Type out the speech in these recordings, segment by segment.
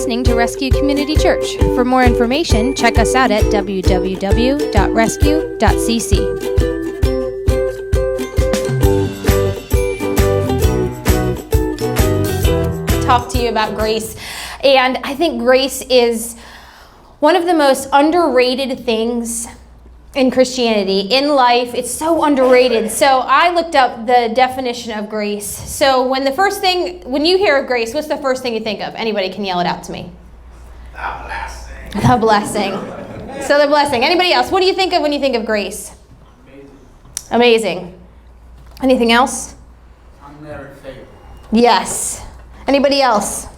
listening to Rescue Community Church. For more information, check us out at www.rescue.cc. Talk to you about grace. And I think grace is one of the most underrated things in Christianity, in life. It's so underrated. So I looked up the definition of grace. So when you hear of grace, what's the first thing you think of? Anybody can yell it out to me. The blessing. The blessing. So the blessing. Anybody else? What do you think of when you think of grace? Amazing. Anything else? Unmerited favor. Yes. Anybody else?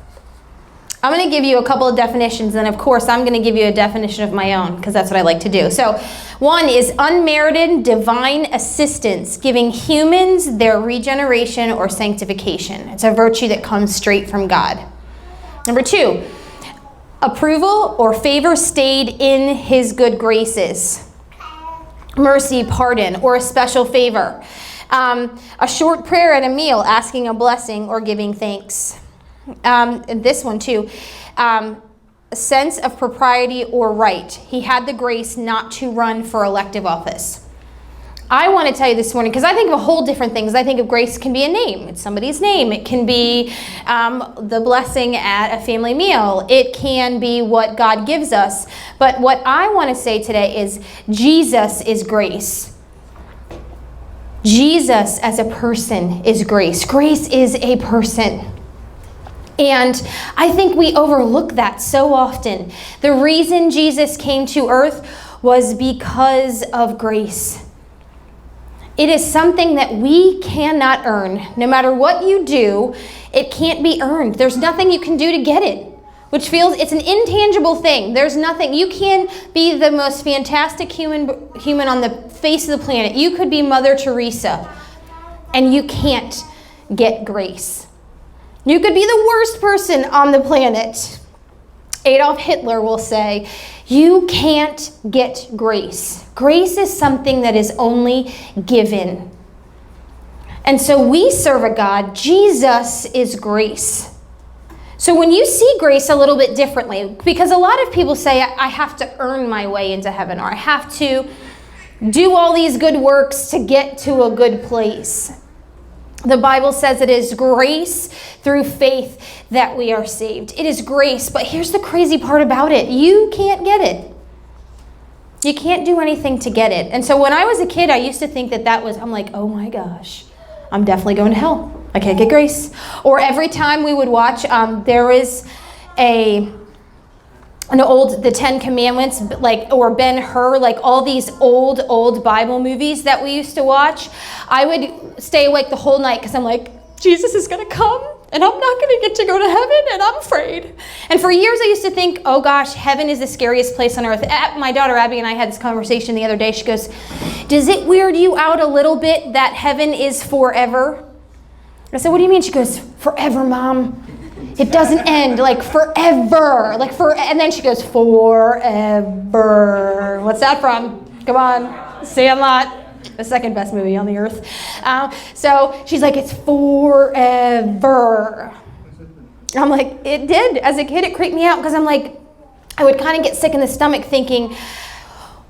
I'm going to give you a couple of definitions, and of course, I'm going to give you a definition of my own, because that's what I like to do. So, one is unmerited divine assistance, giving humans their regeneration or sanctification. It's a virtue that comes straight from God. Number two, approval or favor stayed in his good graces. Mercy, pardon, or a special favor. A short prayer at a meal, asking a blessing or giving thanks. And this one too, a sense of propriety or right. He had the grace not to run for elective office. I want to tell you this morning, because I think of a whole different things. I think of grace can be a name. It's somebody's name. It can be the blessing at a family meal. It can be what God gives us. But what I want to say today is Jesus is grace. Jesus as a person is grace. Grace is a person. And I think we overlook that so often. The reason Jesus came to earth was because of grace. It is something that we cannot earn. No matter what you do, it can't be earned. There's nothing you can do to get it, which feels it's an intangible thing. There's nothing. You can be the most fantastic human on the face of the planet. You could be Mother Teresa, and you can't get grace. You could be the worst person on the planet. Adolf Hitler will say, you can't get grace. Grace is something that is only given. And so we serve a God. Jesus is grace. So when you see grace a little bit differently, because a lot of people say, I have to earn my way into heaven, or I have to do all these good works to get to a good place. The Bible says it is grace through faith that we are saved. It is grace, but here's the crazy part about it. You can't get it. You can't do anything to get it. And so when I was a kid, I used to think I'm like, oh my gosh, I'm definitely going to hell. I can't get grace. Or every time we would watch, there is the 10 Commandments, or Ben-Hur, all these old Bible movies that we used to watch. I would stay awake the whole night because I'm like, Jesus is going to come and I'm not going to get to go to heaven and I'm afraid. And for years I used to think, oh gosh, heaven is the scariest place on earth. My daughter Abby and I had this conversation the other day. She goes, does it weird you out a little bit that heaven is forever? I said, what do you mean? She goes, forever, Mom. It doesn't end, forever, and then she goes, forever. What's that from? Come on, Sandlot, the second best movie on the earth. So she's like, it's forever. I'm like, it did. As a kid, it creeped me out because I'm like, I would kind of get sick in the stomach thinking,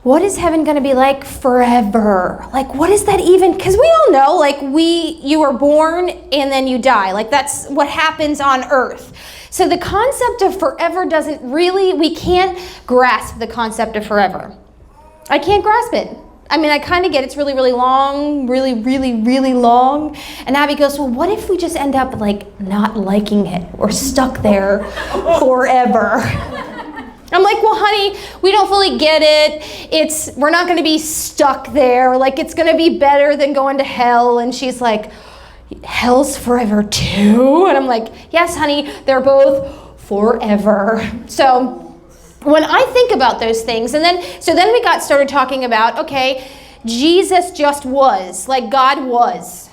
what is heaven going to be like forever? What is that even? Because we all know, you are born and then you die. That's what happens on earth. So the concept of forever we can't grasp the concept of forever. I can't grasp it. I mean, I kind of get it's really, really long, really, really, really long. And Abby goes, well, what if we just end up not liking it or stuck there forever? I'm like, well, honey, we don't fully get it. We're not going to be stuck there. It's going to be better than going to hell. And she's like, hell's forever too? And I'm like, yes, honey, they're both forever. So when I think about those things, then we started talking about, okay, Jesus just was, God was.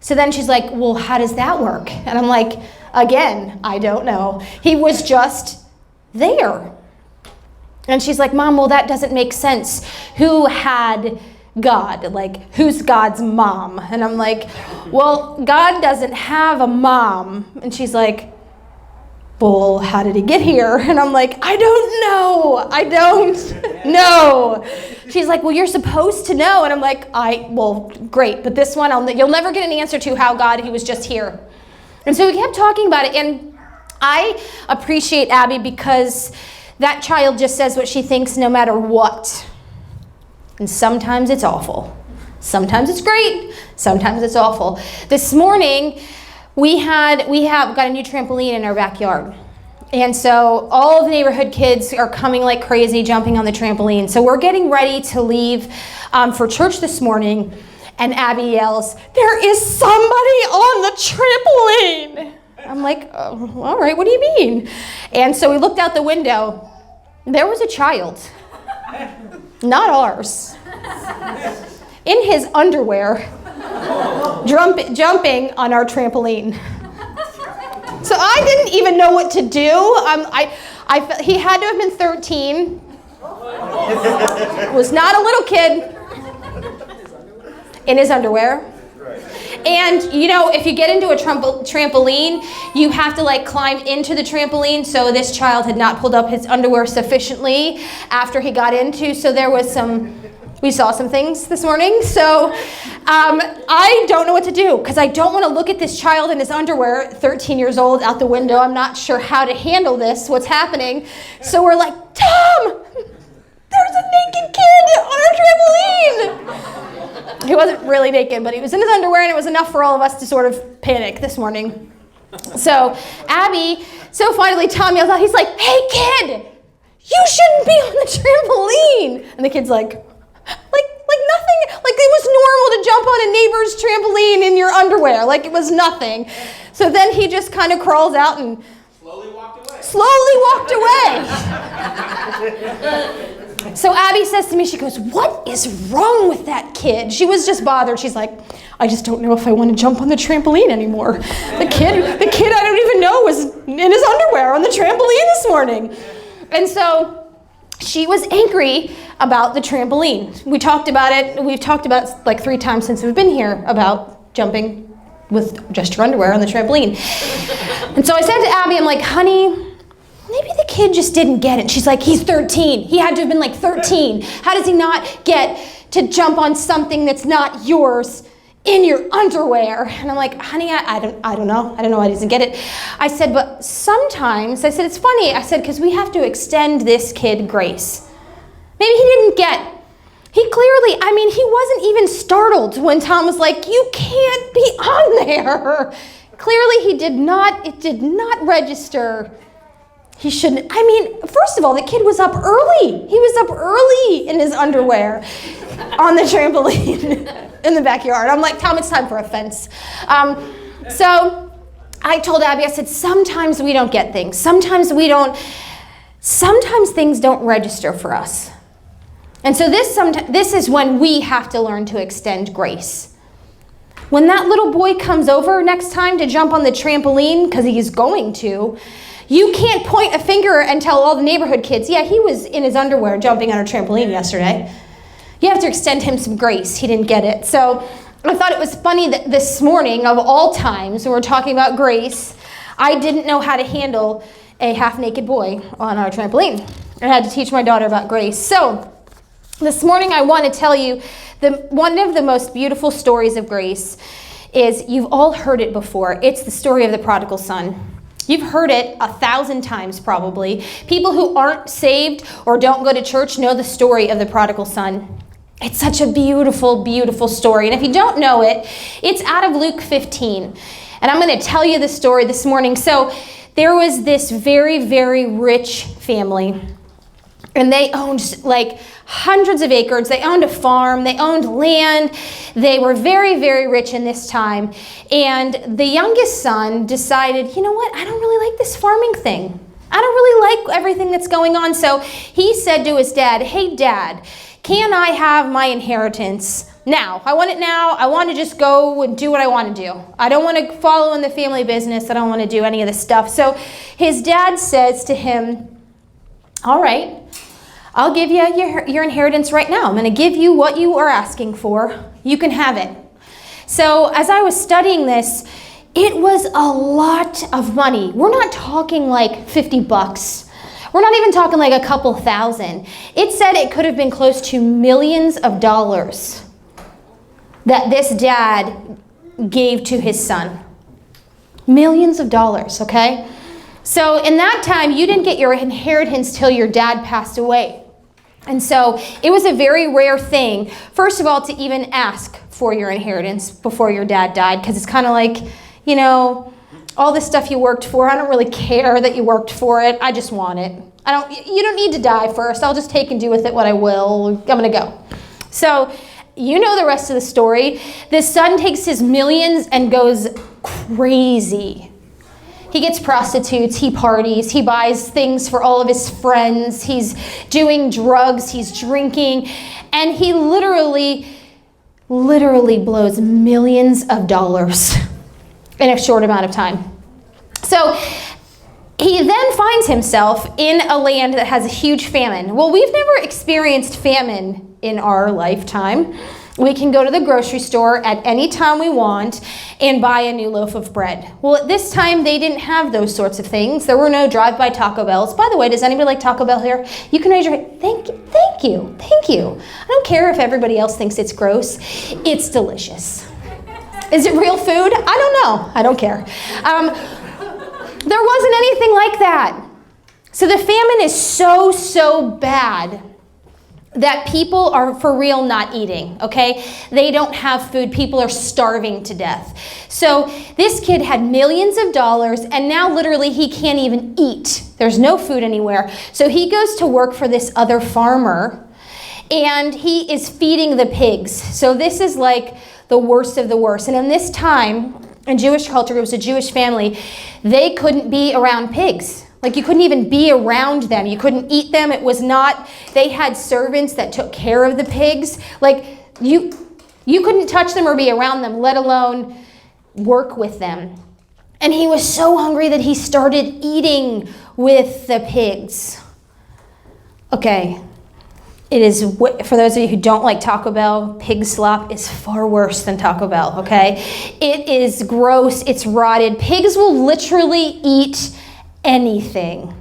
So then she's like, well, how does that work? And I'm like, again, I don't know. He was just there. And she's like, Mom, well, that doesn't make sense. Who had God? Who's God's mom? And I'm like, well, God doesn't have a mom. And she's like, well, how did he get here? And I'm like, I don't know. She's like, well, you're supposed to know. And I'm like, well, great. But this one, you'll never get an answer to how God, he was just here. And so we kept talking about it. And I appreciate Abby because that child just says what she thinks no matter what. And sometimes it's awful. Sometimes it's great. Sometimes it's awful. This morning, we have got a new trampoline in our backyard. And so all of the neighborhood kids are coming like crazy, jumping on the trampoline. So we're getting ready to leave for church this morning. And Abby yells, there is somebody on the trampoline. I'm like, oh, all right, what do you mean? And so we looked out the window. There was a child, not ours, in his underwear, jumping on our trampoline. So I didn't even know what to do. He had to have been 13. Was not a little kid. In his underwear. And if you get into a trampoline, you have to like climb into the trampoline. So this child had not pulled up his underwear sufficiently after he got into. So we saw some things this morning. So I don't know what to do because I don't want to look at this child in his underwear, 13 years old, out the window. I'm not sure how to handle this, what's happening. So we're like, Tom, there's a naked kid on our trampoline. He wasn't really naked, but he was in his underwear, and it was enough for all of us to sort of panic this morning. So finally Tom yells out, he's like, hey kid, you shouldn't be on the trampoline. And the kid's like nothing, like it was normal to jump on a neighbor's trampoline in your underwear, like it was nothing. So then he just kind of crawls out and slowly walked away. So Abby says to me, she goes, what is wrong with that kid? She was just bothered. She's like, I just don't know if I want to jump on the trampoline anymore. The kid I don't even know was in his underwear on the trampoline this morning. And so she was angry about the trampoline. We talked about it. We've talked about it like 3 times since we've been here about jumping with just your underwear on the trampoline. And so I said to Abby, I'm like, honey, maybe the kid just didn't get it. She's like, he's 13. He had to have been like 13. How does he not get to jump on something that's not yours in your underwear? And I'm like, honey, I don't know. I don't know why he doesn't get it. I said, but sometimes, I said, it's funny. I said, because we have to extend this kid grace. Maybe he didn't get. He clearly, he wasn't even startled when Tom was like, you can't be on there. Clearly it did not register. He shouldn't. First of all, the kid was up early. He was up early in his underwear on the trampoline in the backyard. I'm like, Tom, it's time for a fence. So I told Abby, I said, sometimes we don't get things. Sometimes things don't register for us. And so this is when we have to learn to extend grace. When that little boy comes over next time to jump on the trampoline, because he's going to, you can't point a finger and tell all the neighborhood kids, yeah, he was in his underwear jumping on a trampoline yesterday. You have to extend him some grace. He didn't get it. So I thought it was funny that this morning, of all times, when we're talking about grace, I didn't know how to handle a half-naked boy on our trampoline. I had to teach my daughter about grace. So this morning I want to tell you one of the most beautiful stories of grace is, you've all heard it before. It's the story of the prodigal son. You've heard it 1,000 times probably. People who aren't saved or don't go to church know the story of the prodigal son. It's such a beautiful, beautiful story. And if you don't know it, it's out of Luke 15. And I'm going to tell you the story this morning. So there was this very, very rich family. And they owned like hundreds of acres. They owned a farm. They owned land. They were very, very rich in this time. And the youngest son decided, you know what? I don't really like this farming thing. I don't really like everything that's going on. So he said to his dad, hey, Dad, can I have my inheritance now? I want it now. I want to just go and do what I want to do. I don't want to follow in the family business. I don't want to do any of this stuff. So his dad says to him, all right, I'll give you your inheritance right now. I'm going to give you what you are asking for. You can have it. So as I was studying this, it was a lot of money. We're not talking like 50 bucks. We're not even talking like a couple thousand. It said it could have been close to millions of dollars that this dad gave to his son. Millions of dollars, okay? So in that time, you didn't get your inheritance till your dad passed away. And so it was a very rare thing, first of all, to even ask for your inheritance before your dad died, because it's kind of like, you know, all this stuff you worked for, I don't really care that you worked for it. I just want it. You don't need to die first. I'll just take and do with it what I will. I'm going to go. So you know the rest of the story. The son takes his millions and goes crazy. He gets prostitutes, he parties, he buys things for all of his friends, he's doing drugs, he's drinking, and he literally blows millions of dollars in a short amount of time. So he then finds himself in a land that has a huge famine. Well, we've never experienced famine in our lifetime. We can go to the grocery store at any time we want and buy a new loaf of bread. Well, at this time, they didn't have those sorts of things. There were no drive-by Taco Bells. By the way, does anybody like Taco Bell here? You can raise your hand. Thank you. I don't care if everybody else thinks it's gross. It's delicious. Is it real food? I don't know. I don't care. There wasn't anything like that. So the famine is so bad that people are for real not eating, okay? They don't have food. People are starving to death. So this kid had millions of dollars, and now literally he can't even eat. There's no food anywhere. So he goes to work for this other farmer, and he is feeding the pigs. So this is like the worst of the worst. And in this time, in Jewish culture, it was a Jewish family, they couldn't be around pigs. Like, you couldn't even be around them. You couldn't eat them. It was not, they had servants that took care of the pigs. Like, you couldn't touch them or be around them, let alone work with them. And he was so hungry that he started eating with the pigs. Okay, it is, for those of you who don't like Taco Bell, pig slop is far worse than Taco Bell, okay? It is gross, it's rotted. Pigs will literally eat anything.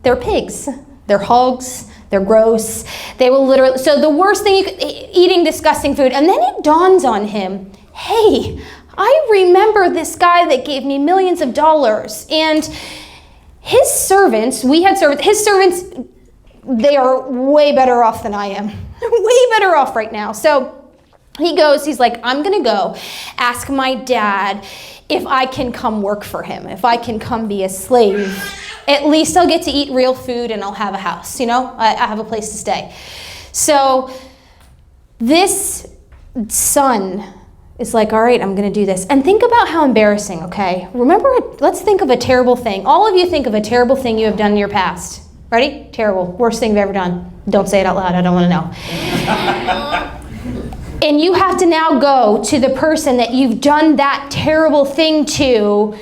They're pigs. They're hogs. They're gross. They will literally, so the worst thing, eating disgusting food. And then it dawns on him, hey, I remember this guy that gave me millions of dollars. And his servants, his servants, they are way better off than I am. Way better off right now. So he goes, he's like, I'm going to go ask my dad if I can come work for him, if I can come be a slave. At least I'll get to eat real food and I'll have a house, you know? I have a place to stay. So this son is like, all right, I'm going to do this. And think about how embarrassing, okay? Remember, let's think of a terrible thing. All of you think of a terrible thing you have done in your past. Ready? Terrible. Worst thing you've ever done. Don't say it out loud. I don't want to know. And you have to now go to the person that you've done that terrible thing to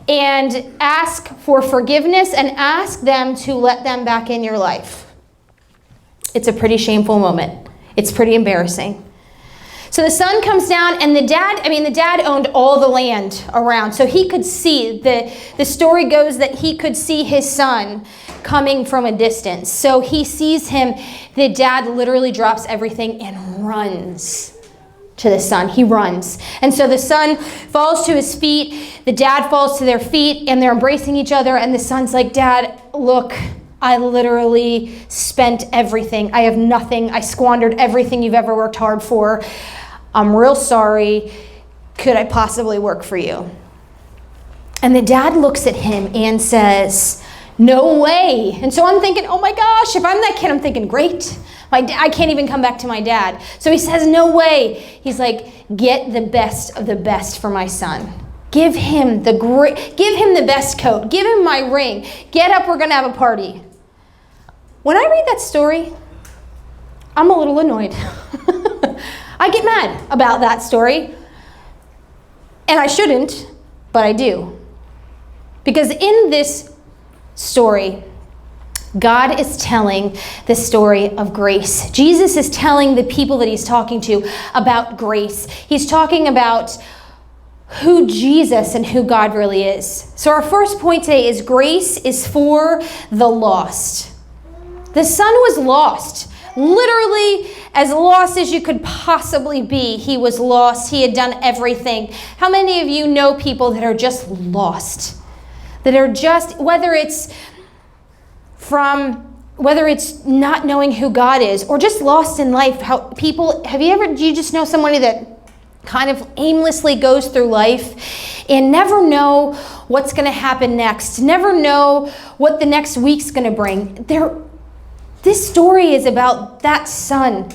and ask for forgiveness and ask them to let them back in your life. It's a pretty shameful moment. It's pretty embarrassing. So the son comes down, and the dad owned all the land around. So he could see, the story goes that he could see his son coming from a distance. So he sees him. The dad literally drops everything and runs to the son. He runs. And so the son falls to his feet. The dad falls to their feet, and they're embracing each other. And the son's like, Dad, look, I literally spent everything. I have nothing. I squandered everything you've ever worked hard for. I'm real sorry. Could I possibly work for you? And the dad looks at him and says, no way. And so I'm thinking, oh my gosh, if I'm that kid, I'm thinking, great. I can't even come back to my dad. So he says, no way. He's like, get the best of the best for my son. Give him the best coat. Give him my ring. Get up, we're going to have a party. When I read that story, I'm a little annoyed. I get mad about that story. And I shouldn't, but I do. Because in this story, God is telling the story of grace. Jesus is telling the people that he's talking to about grace. He's talking about who Jesus and who God really is. So our first point today is grace is for the lost. The son was lost. Literally as lost as you could possibly be. He was lost. He had done everything. How many of you know people that are just lost? That are just, whether it's not knowing who God is or just lost in life. Do you just know somebody that kind of aimlessly goes through life and never know what's going to happen next, never know what the next week's going to bring? This story is about that son,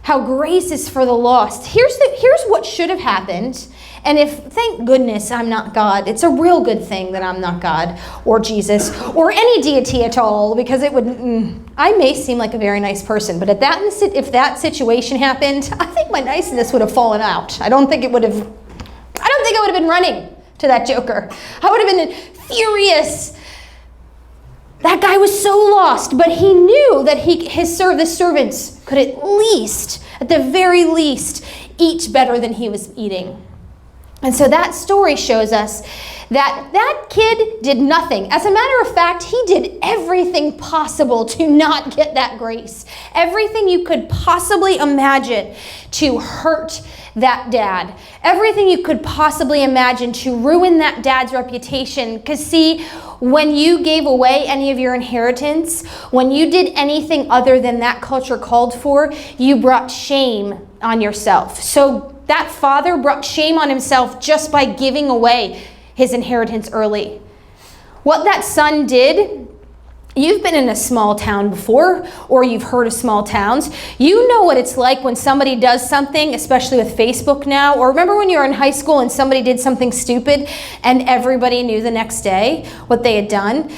how grace is for the lost. Here's what should have happened. And thank goodness I'm not God. It's a real good thing that I'm not God or Jesus or any deity at all, because I may seem like a very nice person, but if that situation happened, I think my niceness would have fallen out. I don't think I would have been running to that joker. I would have been furious. That guy was so lost, but he knew that the servants could at the very least, eat better than he was eating. And so that story shows us that kid did nothing. As a matter of fact, he did everything possible to not get that grace. Everything you could possibly imagine to hurt that dad. Everything you could possibly imagine to ruin that dad's reputation. Because see, when you gave away any of your inheritance, when you did anything other than that culture called for, you brought shame on yourself. So that father brought shame on himself just by giving away his inheritance early. What that son did, you've been in a small town before, or you've heard of small towns. You know what it's like when somebody does something, especially with Facebook now, or remember when you were in high school and somebody did something stupid and everybody knew the next day what they had done?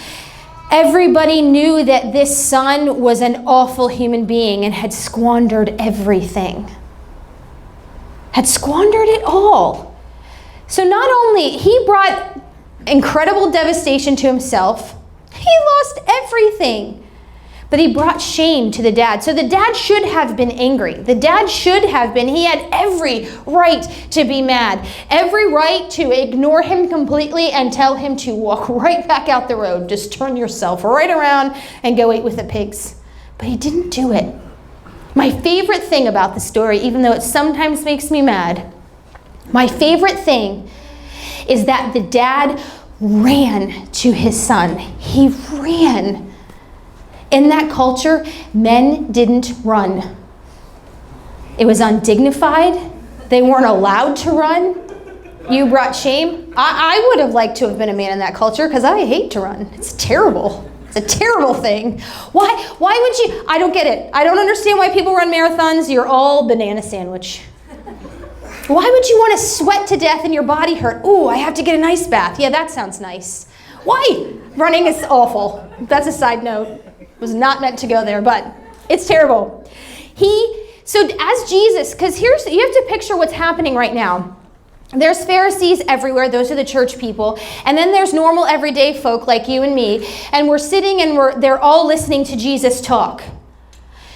Everybody knew that this son was an awful human being and had squandered everything. Had squandered it all. So not only he brought incredible devastation to himself, he lost everything, but he brought shame to the dad. So the dad should have been angry. The dad should have been. He had every right to be mad, every right to ignore him completely and tell him to walk right back out the road. Just turn yourself right around and go eat with the pigs. But he didn't do it. My favorite thing about the story, even though it sometimes makes me mad, my favorite thing is that the dad ran to his son. He ran. In that culture, men didn't run. It was undignified. They weren't allowed to run. You brought shame. I would have liked to have been a man in that culture because I hate to run. It's terrible. It's a terrible thing. Why would you? I don't get it. I don't understand why people run marathons. You're all banana sandwich. Why would you want to sweat to death and your body hurt? Ooh, I have to get an ice bath. Yeah, that sounds nice. Why? Running is awful. That's a side note. It was not meant to go there, but it's terrible. So as Jesus, because you have to picture what's happening right now. There's Pharisees everywhere. Those are the church people. And then there's normal everyday folk like you and me. And we're sitting and they're all listening to Jesus talk.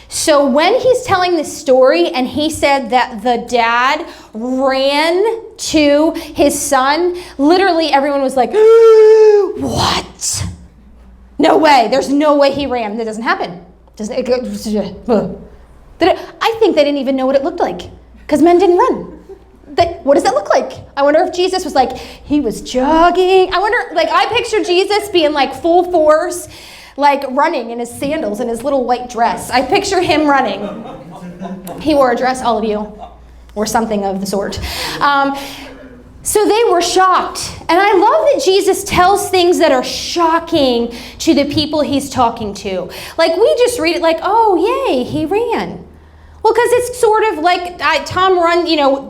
So when he's telling this story and he said that the dad ran to his son, literally everyone was like, what? No way. There's no way he ran. That doesn't happen. I think they didn't even know what it looked like because men didn't run. What does that look like? I wonder if Jesus was like, he was jogging. I picture Jesus being like full force, like running in his sandals and his little white dress. I picture him running. He wore a dress, all of you, or something of the sort. So they were shocked. And I love that Jesus tells things that are shocking to the people he's talking to. Like we just read it like, oh, yay, he ran. Well, because it's sort of like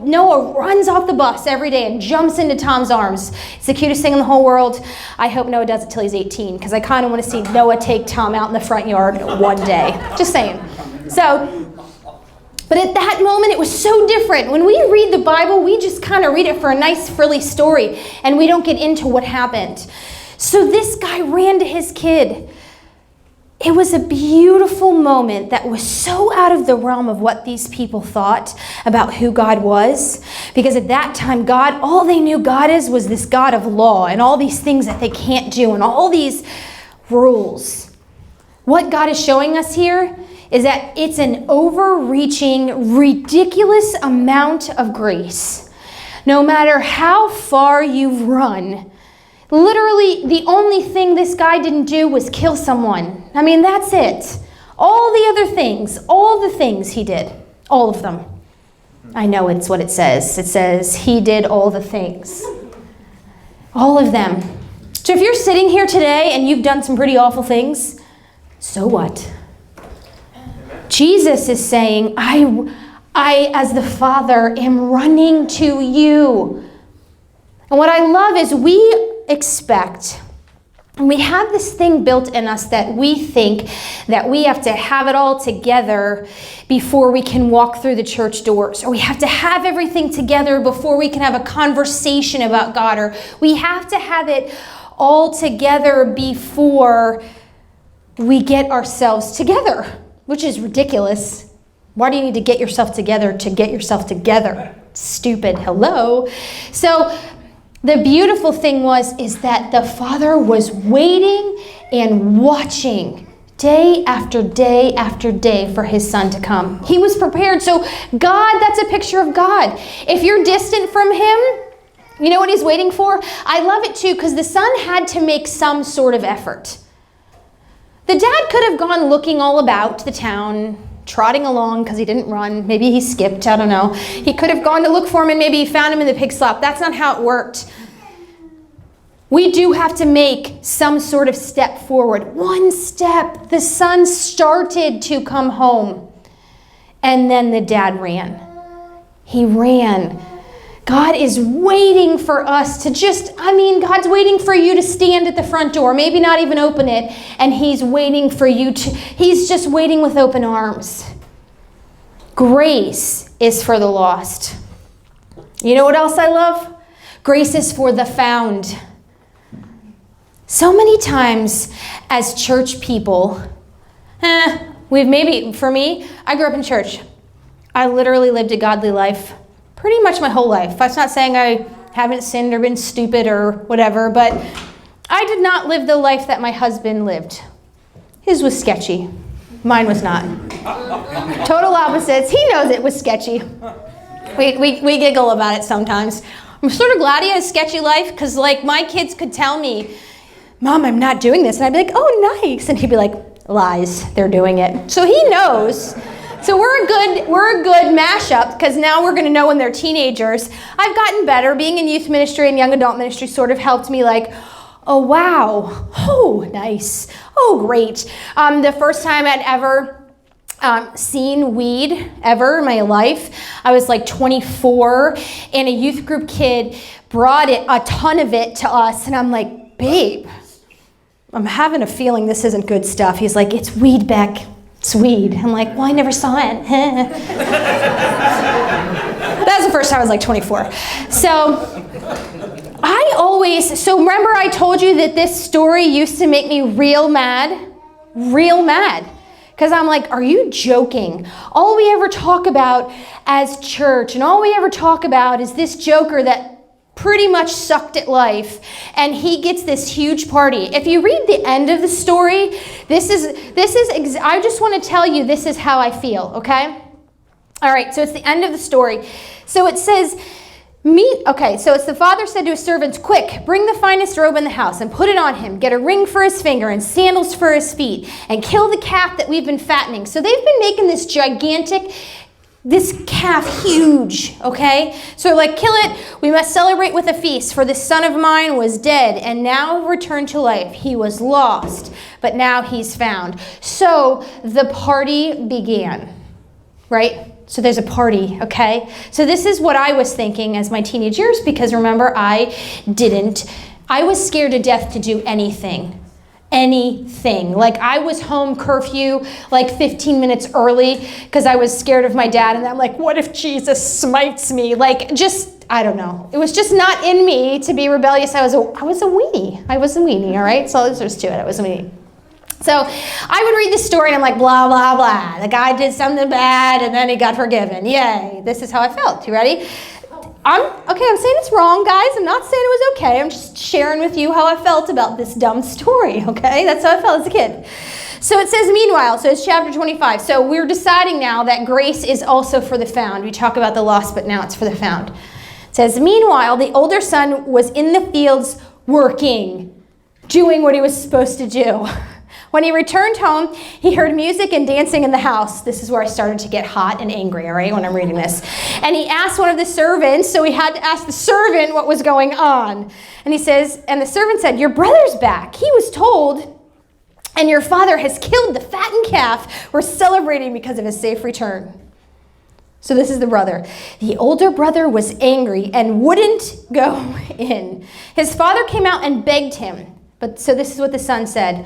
Noah runs off the bus every day and jumps into Tom's arms. It's the cutest thing in the whole world. I hope Noah does it till he's 18 because I kind of want to see Noah take Tom out in the front yard one day. Just saying. But at that moment, it was so different. When we read the Bible, we just kind of read it for a nice, frilly story, and we don't get into what happened. So this guy ran to his kid. It was a beautiful moment that was so out of the realm of what these people thought about who God was. Because at that time, God, all they knew God was this God of law and all these things that they can't do and all these rules. What God is showing us here is that it's an overreaching, ridiculous amount of grace. No matter how far you've run, literally, the only thing this guy didn't do was kill someone. I mean, that's it. All the other things, all the things he did, all of them. I know it's what it says. It says he did all the things. All of them. So if you're sitting here today and you've done some pretty awful things, so what? Jesus is saying, I, as the Father, am running to you. And what I love is we expect, and we have this thing built in us that we think that we have to have it all together before we can walk through the church doors, or we have to have everything together before we can have a conversation about God, or we have to have it all together before we get ourselves together, which is ridiculous. Why do you need to get yourself together to get yourself together? Stupid. Hello. So the beautiful thing is that the Father was waiting and watching day after day after day for his Son to come. He was prepared. So God, that's a picture of God. If you're distant from him, you know what he's waiting for? I love it too, because the Son had to make some sort of effort. The dad could have gone looking all about the town, trotting along because he didn't run. Maybe he skipped, I don't know. He could have gone to look for him and maybe he found him in the pig slop. That's not how it worked. We do have to make some sort of step forward. One step. The Son started to come home. And then the dad ran. He ran. God is waiting for us to God's waiting for you to stand at the front door, maybe not even open it, and he's waiting for you he's just waiting with open arms. Grace is for the lost. You know what else I love? Grace is for the found. So many times as church people, for me, I grew up in church. I literally lived a godly life pretty much my whole life. That's not saying I haven't sinned or been stupid or whatever, but I did not live the life that my husband lived. His was sketchy. Mine was not. Total opposites. He knows it was sketchy. We giggle about it sometimes. I'm sort of glad he had a sketchy life because, my kids could tell me, Mom, I'm not doing this. And I'd be like, oh, nice. And he'd be like, lies, they're doing it. So he knows. So we're a good mashup because now we're going to know when they're teenagers. I've gotten better. Being in youth ministry and young adult ministry sort of helped me oh, wow. Oh, nice. Oh, great. The first time I'd ever seen weed ever in my life, I was 24, and a youth group kid brought a ton of it to us, and I'm like, babe, I'm having a feeling this isn't good stuff. He's like, it's weed, Beck. It's weed. I'm like, well, I never saw it. That was the first time I was 24. So remember I told you that this story used to make me real mad? Real mad. Because I'm like, are you joking? All we ever talk about as church and all we ever talk about is this joker that pretty much sucked at life, and he gets this huge party. If you read the end of the story, I just want to tell you this is how I feel, okay? All right, so it's the end of the story. So it says, so it's the father said to his servants, quick, bring the finest robe in the house and put it on him. Get a ring for his finger and sandals for his feet, and kill the calf that we've been fattening. So they've been making this calf huge, okay? So kill it. We must celebrate with a feast, for this son of mine was dead and now returned to life. He was lost, but now he's found. So the party began, right? So there's a party, okay? So this is what I was thinking as my teenage years, because remember, I was scared to death to do anything. I was home curfew 15 minutes early because I was scared of my dad, and I'm like, what if Jesus smites me? I don't know. It was just not in me to be rebellious. I was a weenie. All right? So there's to it. I was a weenie. So I would read this story and I'm like, blah, blah, blah. The guy did something bad and then he got forgiven. Yay. This is how I felt. You ready? I'm saying it's wrong, guys. I'm not saying it was okay. I'm just sharing with you how I felt about this dumb story, okay? That's how I felt as a kid. So it says, meanwhile, so it's chapter 25. So we're deciding now that grace is also for the found. We talk about the lost, but now it's for the found. It says, meanwhile, the older son was in the fields working, doing what he was supposed to do. When he returned home, he heard music and dancing in the house. This is where I started to get hot and angry, all right, when I'm reading this. And he asked one of the servants, so he had to ask the servant what was going on. And he says, and the servant said, your brother's back. He was told, and your father has killed the fattened calf. We're celebrating because of his safe return. So this is the brother. The older brother was angry and wouldn't go in. His father came out and begged him. But so this is what the son said.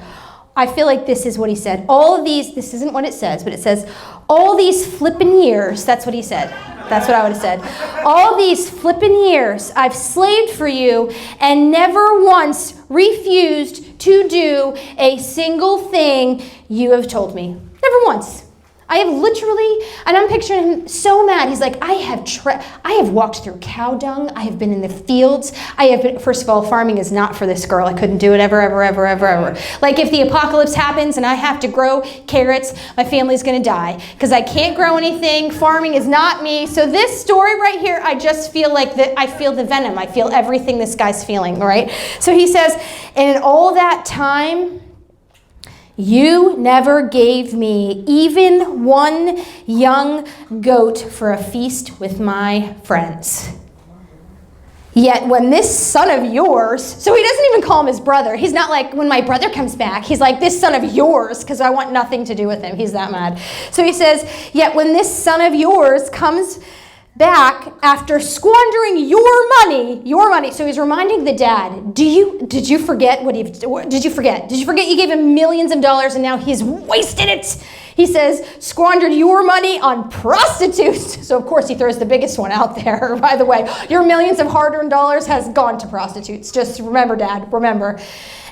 I feel like this is what he said. All of these, this isn't what it says, but it says, all these flippin' years, that's what he said. That's what I would have said. All these flippin' years I've slaved for you and never once refused to do a single thing you have told me. Never once. I have literally, and I'm picturing him so mad. He's like, I have walked through cow dung. I have been in the fields. I have been, first of all, farming is not for this girl. I couldn't do it ever. Like if the apocalypse happens and I have to grow carrots, my family's going to die because I can't grow anything. Farming is not me. So this story right here, I just feel like that. I feel the venom. I feel everything this guy's feeling, right? So he says, and in all that time, you never gave me even one young goat for a feast with my friends. Yet when this son of yours, so he doesn't even call him his brother. He's not like, when my brother comes back, he's like, this son of yours, because I want nothing to do with him. He's that mad. So he says, yet when this son of yours comes back after squandering your money. So he's reminding the dad, did you forget did you forget you gave him millions of dollars and now he's wasted it? He says, squandered your money on prostitutes. So of course he throws the biggest one out there, by the way. Your millions of hard-earned dollars has gone to prostitutes. Just remember, Dad, remember.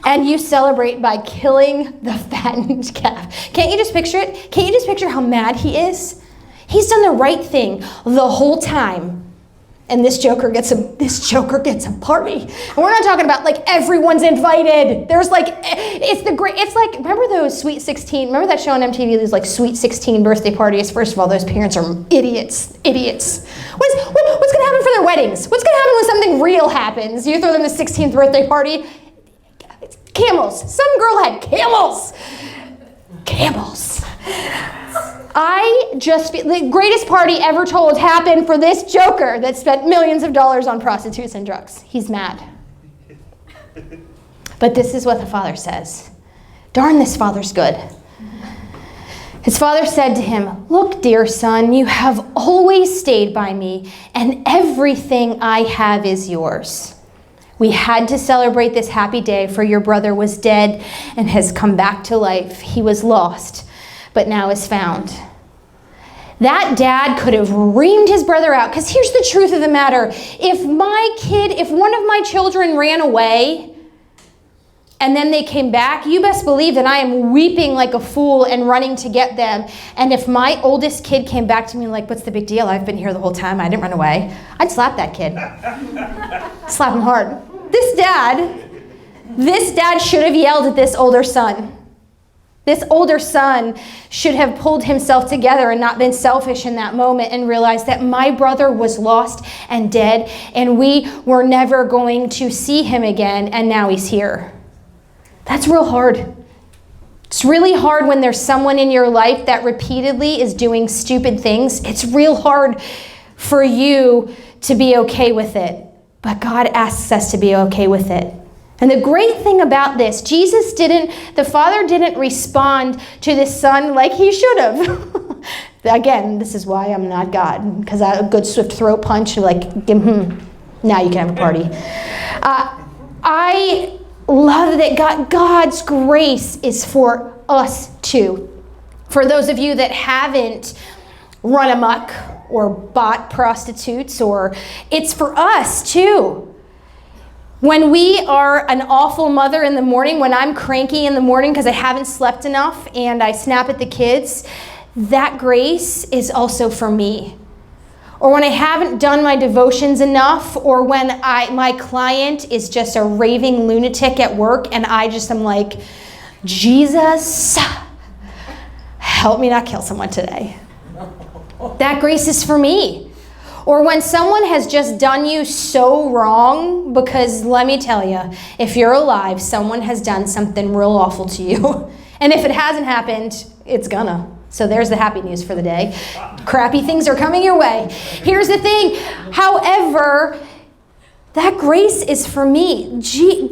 And you celebrate by killing the fattened calf. Can't you just picture it? Can't you just picture how mad he is? He's done the right thing the whole time. And this joker gets a party. And we're not talking about like everyone's invited. There's like, it's like, remember those Sweet 16, remember that show on MTV, these like Sweet 16 birthday parties? First of all, those parents are idiots. What's gonna happen for their weddings? What's gonna happen when something real happens? You throw them the 16th birthday party? Camels. Some girl had camels. The greatest party ever told happened for this joker that spent millions of dollars on prostitutes and drugs. He's mad. But this is what the father says. Darn, this father's good. His father said to him, look, dear son, you have always stayed by me, and everything I have is yours. We had to celebrate this happy day, for your brother was dead and has come back to life. He was lost, but now is found. That dad could have reamed his brother out, because here's the truth of the matter. If one of my children ran away and then they came back, you best believe that I am weeping like a fool and running to get them. And if my oldest kid came back to me like, what's the big deal? I've been here the whole time. I didn't run away. I'd slap that kid. Slap him hard. This dad should have yelled at this older son. This older son should have pulled himself together and not been selfish in that moment and realized that my brother was lost and dead and we were never going to see him again, and now he's here. That's real hard. It's really hard when there's someone in your life that repeatedly is doing stupid things. It's real hard for you to be okay with it, but God asks us to be okay with it. And the great thing about this, the father didn't respond to this son like he should have. Again, this is why I'm not God, because a good swift throat punch, now you can have a party. I love that God's grace is for us too. For those of you that haven't run amok or bought prostitutes, or it's for us too. When we are an awful mother in the morning, when I'm cranky in the morning because I haven't slept enough and I snap at the kids, that grace is also for me. Or when I haven't done my devotions enough, or when my client is just a raving lunatic at work and I just am like, Jesus, help me not kill someone today. That grace is for me. Or when someone has just done you so wrong, because let me tell you, if you're alive, someone has done something real awful to you. And if it hasn't happened, it's gonna. So there's the happy news for the day. Crappy things are coming your way. Here's the thing. However, that grace is for me.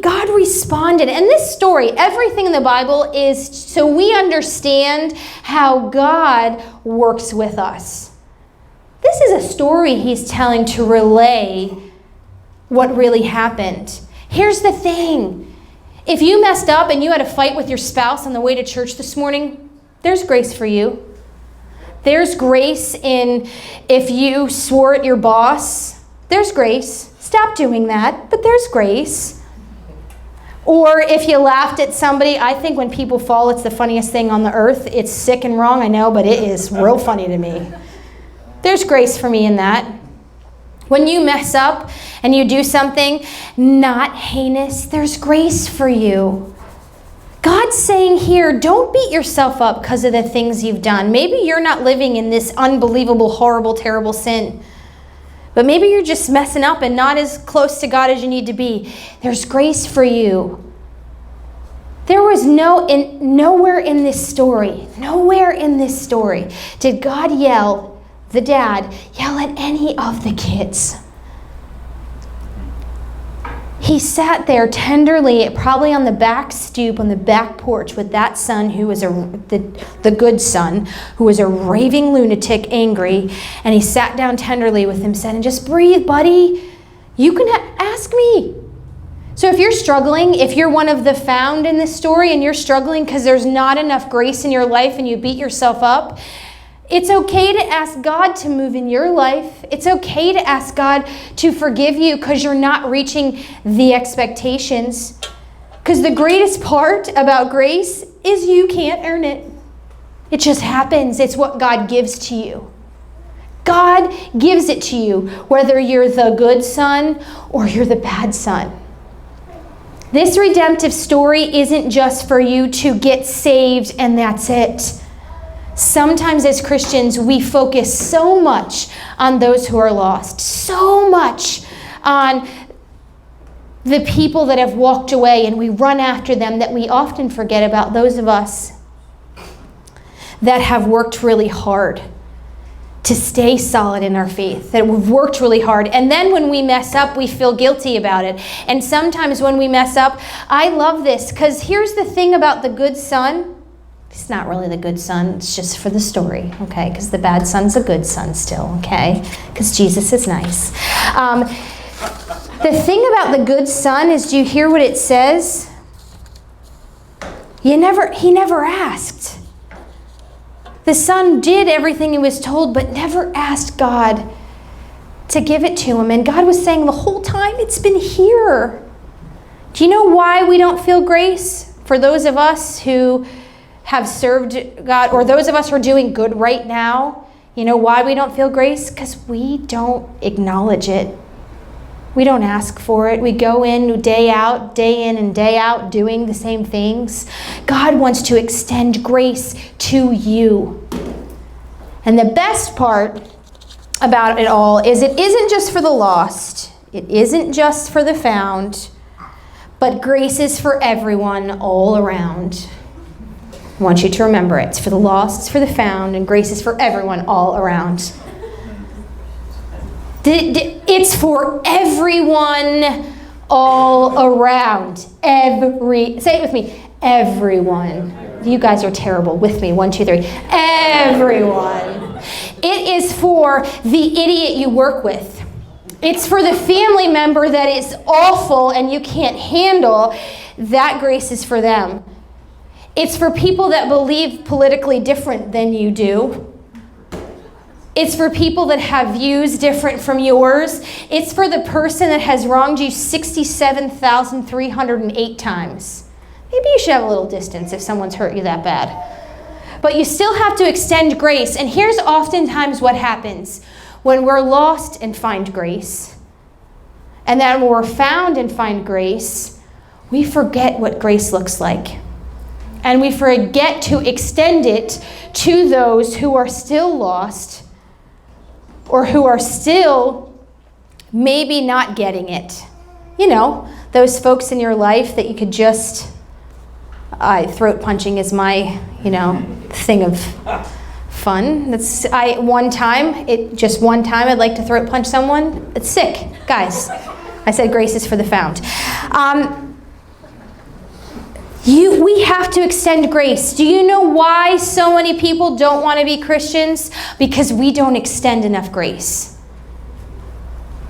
God responded. And this story, everything in the Bible is so we understand how God works with us. This is a story he's telling to relay what really happened. Here's the thing. If you messed up and you had a fight with your spouse on the way to church this morning, there's grace for you. There's grace in if you swore at your boss. There's grace. Stop doing that, but there's grace. Or if you laughed at somebody, I think when people fall, it's the funniest thing on the earth. It's sick and wrong, I know, but it is real funny to me. There's grace for me in that. When you mess up and you do something not heinous, there's grace for you. God's saying here, don't beat yourself up because of the things you've done. Maybe you're not living in this unbelievable, horrible, terrible sin. But maybe you're just messing up and not as close to God as you need to be. There's grace for you. There was nowhere in this story did God the dad yell at any of the kids. He sat there tenderly, probably on the back stoop, on the back porch with that son who was the good son, who was a raving lunatic, angry, and he sat down tenderly with him, said, and just breathe, buddy. You can ask me. So if you're struggling, if you're one of the found in this story and you're struggling because there's not enough grace in your life and you beat yourself up, it's okay to ask God to move in your life. It's okay to ask God to forgive you because you're not reaching the expectations. Because the greatest part about grace is you can't earn it. It just happens. It's what God gives to you. God gives it to you, whether you're the good son or you're the bad son. This redemptive story isn't just for you to get saved and that's it. Sometimes as Christians, we focus so much on those who are lost, so much on the people that have walked away, and we run after them that we often forget about those of us that have worked really hard to stay solid in our faith, that we've worked really hard. And then when we mess up, we feel guilty about it. And sometimes when we mess up, I love this, because here's the thing about the good son. He's not really the good son. It's just for the story, okay? Because the bad son's a good son still, okay? Because Jesus is nice. The thing about the good son is, do you hear what it says? He never asked. The son did everything he was told, but never asked God to give it to him. And God was saying the whole time, it's been here. Do you know why we don't feel grace? For those of us who have served God, or those of us who are doing good right now, you know why we don't feel grace? Because we don't acknowledge it. We don't ask for it. We go in day in and day out, doing the same things. God wants to extend grace to you. And the best part about it all is it isn't just for the lost. It isn't just for the found. But grace is for everyone all around. I want you to remember it. It's for the lost, it's for the found, and grace is for everyone all around. It's for everyone all around. Say it with me. Everyone. You guys are terrible. With me. 1, 2, 3. Everyone. It is for the idiot you work with. It's for the family member that is awful and you can't handle. That grace is for them. It's for people that believe politically different than you do. It's for people that have views different from yours. It's for the person that has wronged you 67,308 times. Maybe you should have a little distance if someone's hurt you that bad. But you still have to extend grace. And here's oftentimes what happens when we're lost and find grace. And then when we're found and find grace, we forget what grace looks like. And we forget to extend it to those who are still lost or who are still maybe not getting it. You know, those folks in your life that you could just, throat punching is my, thing of fun. One time I'd like to throat punch someone. It's sick, guys. I said grace is for the found. We have to extend grace. Do you know why so many people don't want to be Christians? Because we don't extend enough grace.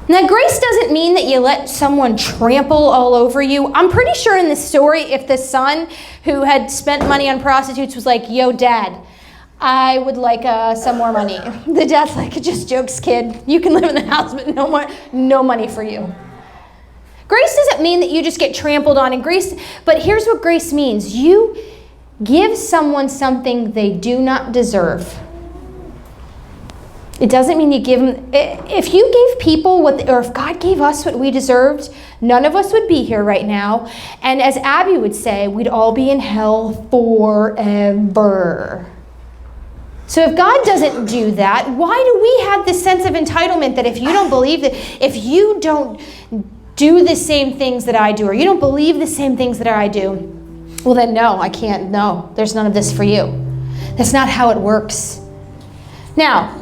Now, grace doesn't mean that you let someone trample all over you. I'm pretty sure in this story, if the son who had spent money on prostitutes was like, yo, Dad, I would like some more money. The dad's like, just jokes, kid. You can live in the house, but no money for you. Grace doesn't mean that you just get trampled on in grace, but here's what grace means. You give someone something they do not deserve. It doesn't mean you give them, if you gave people or if God gave us what we deserved, none of us would be here right now. And as Abby would say, we'd all be in hell forever. So if God doesn't do that, why do we have this sense of entitlement that if you don't believe that, if you don't do the same things that I do, or you don't believe the same things that I do, well then no, I can't, no, there's none of this for you. That's not how it works. Now,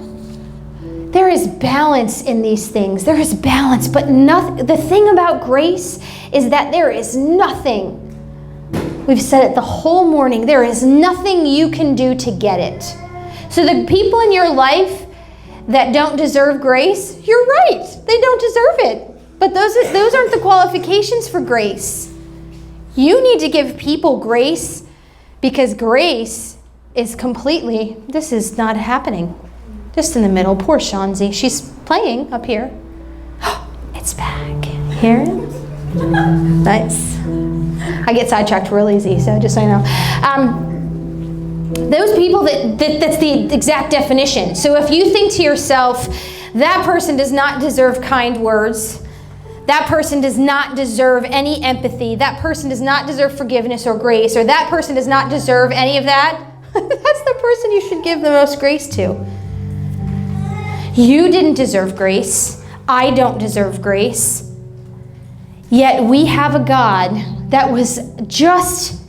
there is balance in these things. There is balance, but the thing about grace is that there is nothing, we've said it the whole morning, there is nothing you can do to get it. So the people in your life that don't deserve grace, you're right, they don't deserve it. But those aren't the qualifications for grace. You need to give people grace because grace is completely, this is not happening. Just in the middle, poor Shanzi. She's playing up here. It's back. Hear it? Nice. I get sidetracked real easy, so just so you know. Those people, that's the exact definition. So if you think to yourself, that person does not deserve kind words, that person does not deserve any empathy, that person does not deserve forgiveness or grace, or that person does not deserve any of that, that's the person you should give the most grace to. You didn't deserve grace. I don't deserve grace. Yet we have a God that was just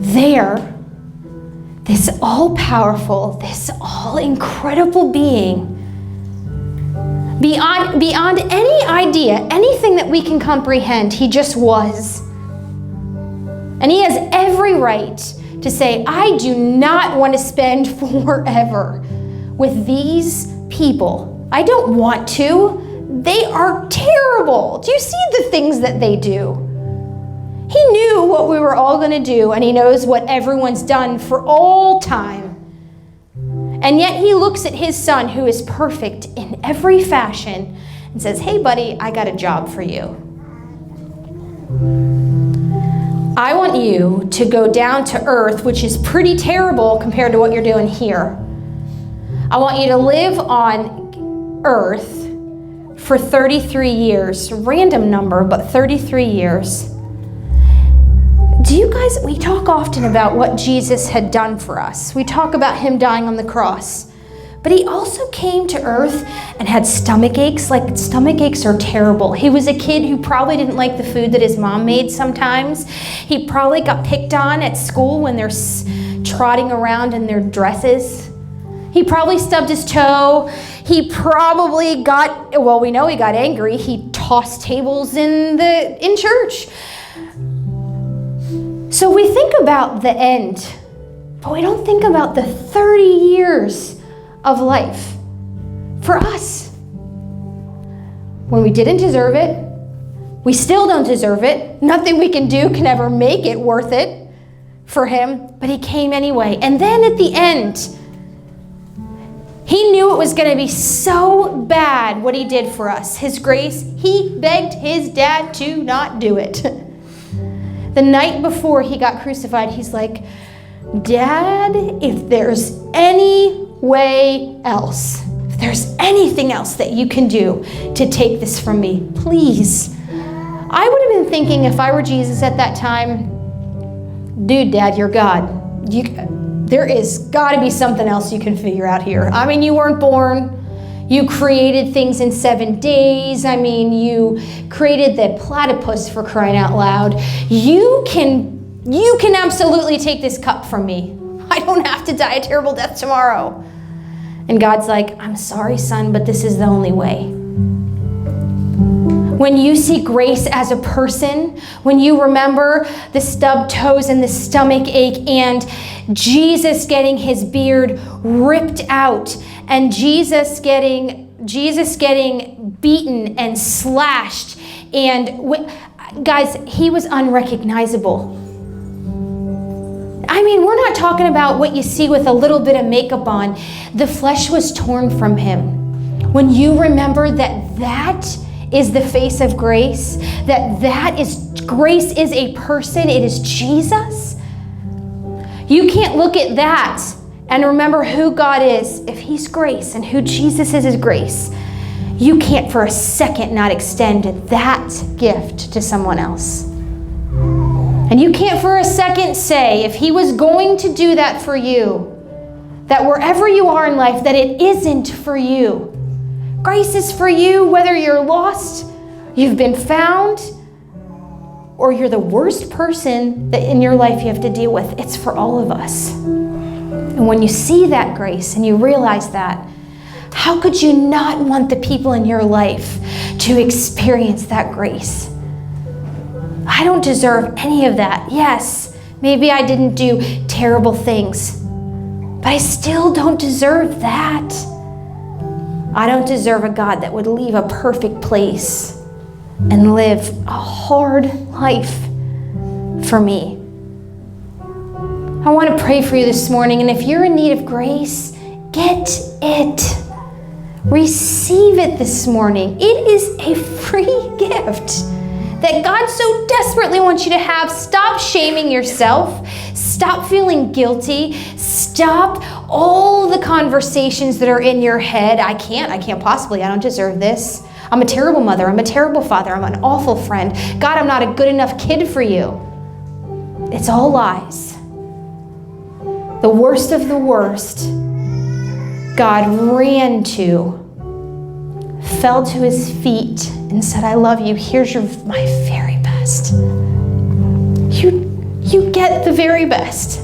there, this all-powerful, this all-incredible being, beyond any idea, anything that we can comprehend. He just was. And he has every right to say, I do not want to spend forever with these people. I don't want to. They are terrible. Do you see the things that they do? He knew what we were all going to do, and he knows what everyone's done for all time. And yet he looks at his son, who is perfect in every fashion, and says, hey, buddy, I got a job for you. I want you to go down to earth, which is pretty terrible compared to what you're doing here. I want you to live on earth for 33 years. Random number, but 33 years. Do you guys, we talk often about what Jesus had done for us. We talk about him dying on the cross. But he also came to earth and had stomach aches. Like, stomach aches are terrible. He was a kid who probably didn't like the food that his mom made sometimes. He probably got picked on at school when they're trotting around in their dresses. He probably stubbed his toe. He probably got, well, we know he got angry. He tossed tables in church. So we think about the end, but we don't think about the 30 years of life for us. When we didn't deserve it, we still don't deserve it. Nothing we can do can ever make it worth it for him, but he came anyway. And then at the end, He knew it was going to be so bad what he did for us. His grace, he begged his dad to not do it. The night before he got crucified, he's like, Dad, if there's any way else, if there's anything else that you can do to take this from me, please. I would have been thinking if I were Jesus at that time, dude, Dad, you're God. There is got to be something else you can figure out here. I mean, you weren't born. You created things in 7 days. I mean, you created the platypus, for crying out loud. You can absolutely take this cup from me. I don't have to die a terrible death tomorrow. And God's like, I'm sorry, son, but this is the only way. When you see grace as a person, when you remember the stubbed toes and the stomach ache and Jesus getting his beard ripped out and Jesus getting beaten and slashed, and guys, he was unrecognizable. I mean, we're not talking about what you see with a little bit of makeup on. The flesh was torn from him. When you remember that is the face of grace, grace is a person, it is Jesus. You can't look at that and remember who God is. If he's grace and who Jesus is grace, you can't for a second not extend that gift to someone else. And you can't for a second say, if he was going to do that for you, that wherever you are in life, that it isn't for you. Grace is for you, whether you're lost, you've been found, or you're the worst person that in your life you have to deal with. It's for all of us. And when you see that grace and you realize that, how could you not want the people in your life to experience that grace? I don't deserve any of that. Yes, maybe I didn't do terrible things, but I still don't deserve that. I don't deserve a God that would leave a perfect place and live a hard life for me. I want to pray for you this morning, and if you're in need of grace, get it. Receive it this morning. It is a free gift that God so desperately wants you to have. Stop shaming yourself. Stop feeling guilty. Stop all the conversations that are in your head. I can't possibly, I don't deserve this. I'm a terrible mother. I'm a terrible father. I'm an awful friend. God, I'm not a good enough kid for you. It's all lies. The worst of the worst, God ran to, fell to his feet and said, I love you. Here's my very best. You get the very best.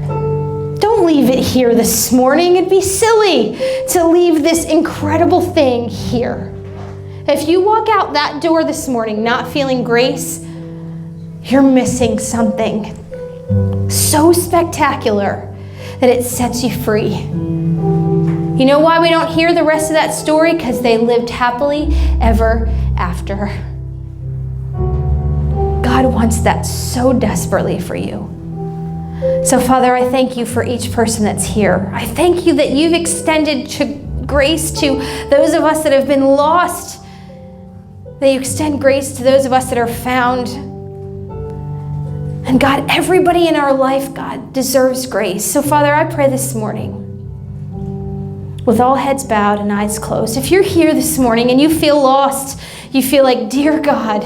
Don't leave it here this morning. It'd be silly to leave this incredible thing here. If you walk out that door this morning not feeling grace, you're missing something so spectacular that it sets you free. You know why we don't hear the rest of that story? Because they lived happily ever after. God wants that so desperately for you. So, Father, I thank you for each person that's here. I thank you that you've extended grace to those of us that have been lost, that you extend grace to those of us that are found. And God, everybody in our life, God, deserves grace. So, Father, I pray this morning, with all heads bowed and eyes closed, if you're here this morning and you feel lost, you feel like, dear God,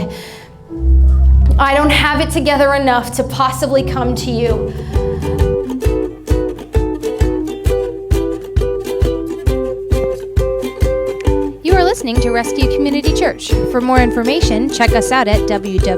I don't have it together enough to possibly come to you. You are listening to Rescue Community Church. For more information, check us out at www.rescue.cc.